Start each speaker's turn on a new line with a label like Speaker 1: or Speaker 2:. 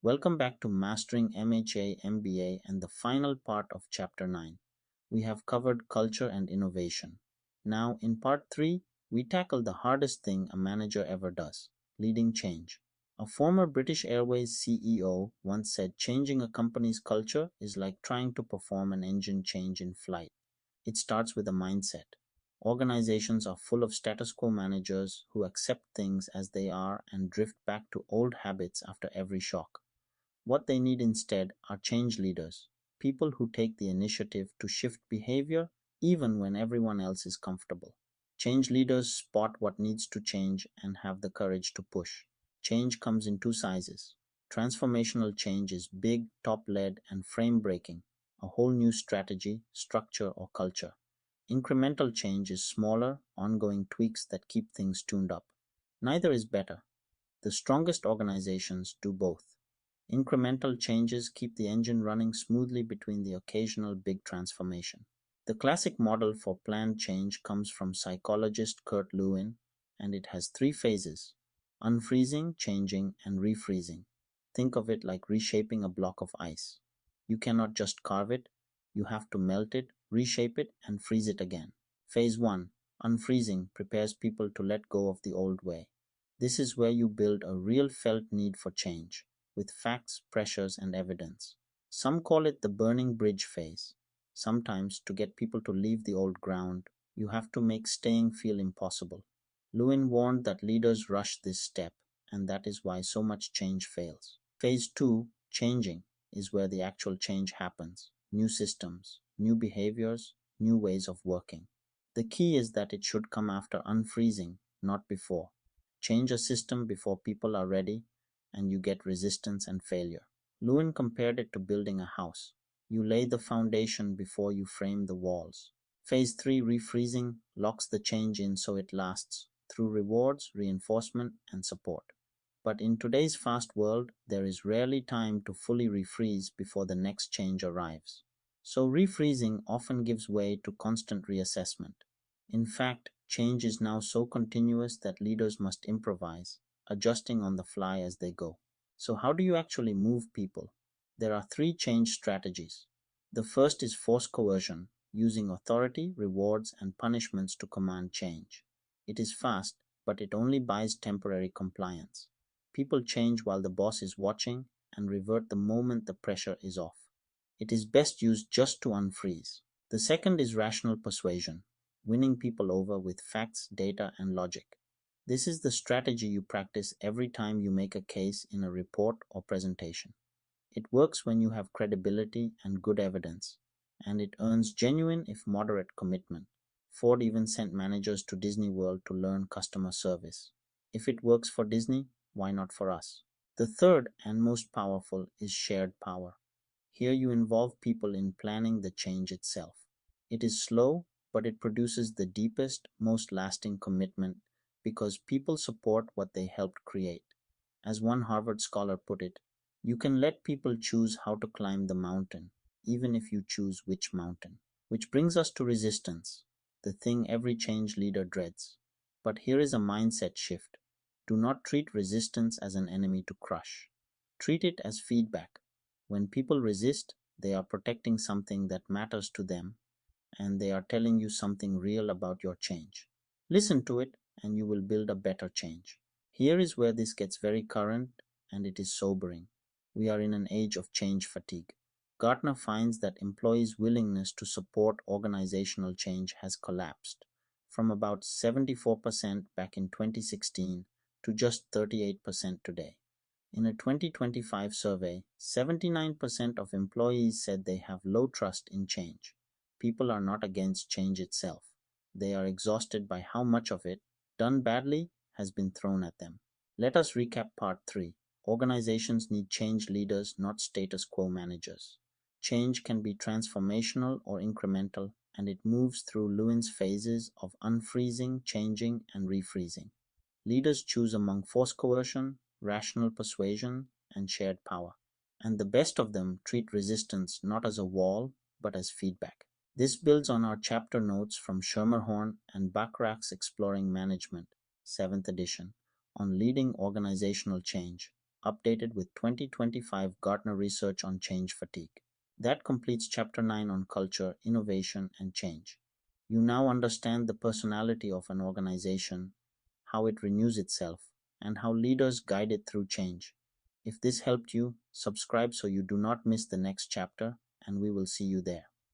Speaker 1: Welcome back to Mastering MHA, MBA, and the final part of Chapter 9. We have covered culture and innovation. Now, in Part 3, we tackle the hardest thing a manager ever does: leading change. A former British Airways CEO once said changing a company's culture is like trying to perform an engine change in flight. It starts with a mindset. Organizations are full of status quo managers who accept things as they are and drift back to old habits after every shock. What they need instead are change leaders, people who take the initiative to shift behavior even when everyone else is comfortable. Change leaders spot what needs to change and have the courage to push. Change comes in two sizes. Transformational change is big, top led, and frame breaking, a whole new strategy, structure, or culture. Incremental change is smaller, ongoing tweaks that keep things tuned up. Neither is better. The strongest organizations do both. Incremental changes keep the engine running smoothly between the occasional big transformation. The classic model for planned change comes from psychologist Kurt Lewin, and it has three phases: unfreezing, changing, and refreezing. Think of it like reshaping a block of ice. You cannot just carve it, you have to melt it, reshape it, and freeze it again. Phase 1: unfreezing prepares people to let go of the old way. This is where you build a real felt need for change, with facts, pressures, and evidence. Some call it the burning bridge phase. Sometimes, to get people to leave the old ground, you have to make staying feel impossible. Lewin warned that leaders rush this step, and that is why so much change fails. Phase 2, changing, is where the actual change happens: new systems, new behaviors, new ways of working. The key is that it should come after unfreezing, not before. Change a system before people are ready, and you get resistance and failure. Lewin compared it to building a house. You lay the foundation before you frame the walls. Phase 3, refreezing, locks the change in so it lasts, through rewards, reinforcement, and support. But in today's fast world, there is rarely time to fully refreeze before the next change arrives. So refreezing often gives way to constant reassessment. In fact, change is now so continuous that leaders must improvise, adjusting on the fly as they go. So, how do you actually move people? There are three change strategies. The first is force coercion, using authority, rewards, and punishments to command change. It is fast, but it only buys temporary compliance. People change while the boss is watching and revert the moment the pressure is off. It is best used just to unfreeze. The second is rational persuasion, winning people over with facts, data, and logic. This is the strategy you practice every time you make a case in a report or presentation. It works when you have credibility and good evidence, and it earns genuine if moderate commitment. Ford even sent managers to Disney World to learn customer service. If it works for Disney, why not for us? The third and most powerful is shared power. Here you involve people in planning the change itself. It is slow, but it produces the deepest, most lasting commitment because people support what they helped create. As one Harvard scholar put it, you can let people choose how to climb the mountain, even if you choose which mountain. Which brings us to resistance, the thing every change leader dreads. But here is a mindset shift. Do not treat resistance as an enemy to crush. Treat it as feedback. When people resist, they are protecting something that matters to them, and they are telling you something real about your change. Listen to it, and you will build a better change. Here is where this gets very current, and it is sobering. We are in an age of change fatigue. Gartner finds that employees' willingness to support organizational change has collapsed from about 74% back in 2016 to just 38% today. In a 2025 survey, 79% of employees said they have low trust in change. People are not against change itself. They are exhausted by how much of it, done badly, has been thrown at them. Let us recap part 3. Organizations need change leaders, not status quo managers. Change can be transformational or incremental, and it moves through Lewin's phases of unfreezing, changing, and refreezing. Leaders choose among force coercion, rational persuasion, and shared power. And the best of them treat resistance not as a wall, but as feedback. This builds on our chapter notes from Schermerhorn and Bachrach's Exploring Management, 7th edition, on leading organizational change, updated with 2025 Gartner research on change fatigue. That completes Chapter 9 on culture, innovation, and change. You now understand the personality of an organization, how it renews itself, and how leaders guide it through change. If this helped you, subscribe so you do not miss the next chapter, and we will see you there.